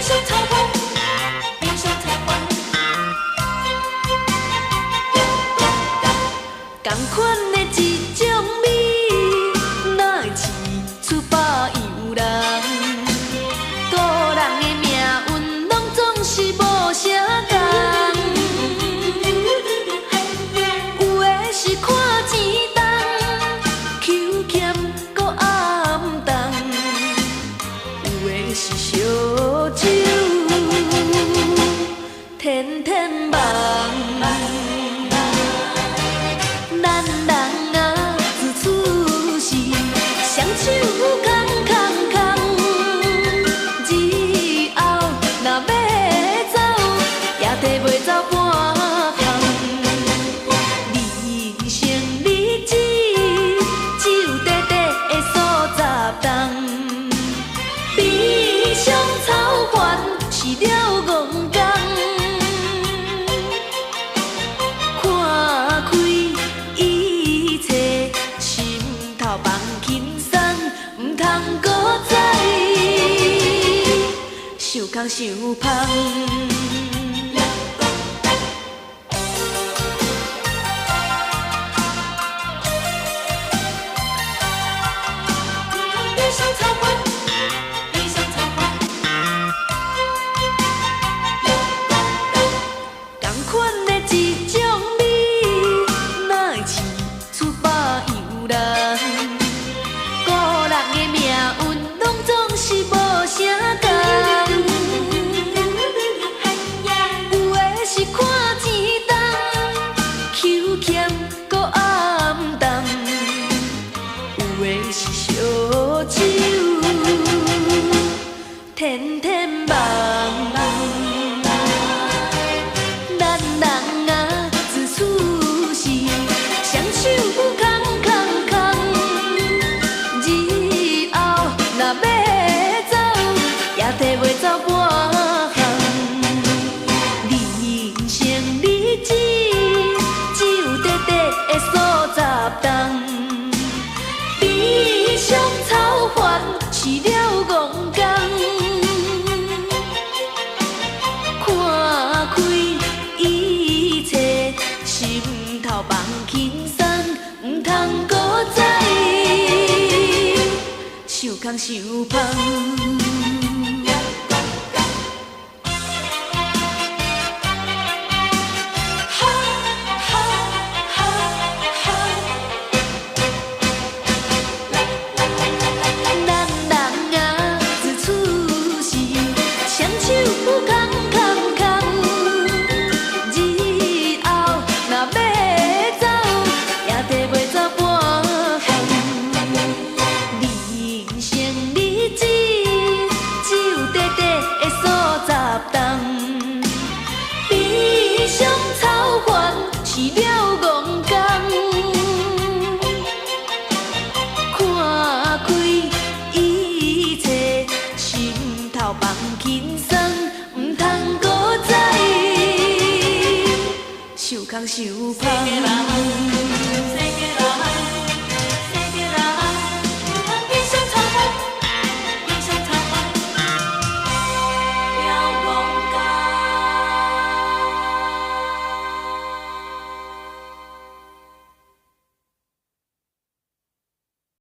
伤草原，悲伤草原。同款的一种美，哪会饲出百样人？个人的命运拢总是无啥同。有的是看钱重，求欠搁暗重；有的是烧酒，天天梦。咱人啊，自处时，双手空空空，日后若要走，也提袂走半项。人生日子，只有短短的数十冬，悲伤草原是了戆工。看开一切，心头放轻松，唔通搁再想空想芳。悲伤草原，悲伤草原。同款的一种美，哪会饲出百样人？个人的命运拢总是无啥同。有的是看钱重，求欠搁暗重；有的是烧酒，天天梦。咱人啊，自处时，双手空空空，日后若要走，也提袂走半项。人生日子，只有短短的数十冬，悲伤草原是了戆工。看开一切，心头放轻松，唔通搁再想空想芳。咱人啊，自处时，双手空空空，日后若要走，也提袂走半项。人生日子，只有短短的数十冬，悲伤草原是了戆工。看开一切，心头放轻松，唔通搁再想空想芳。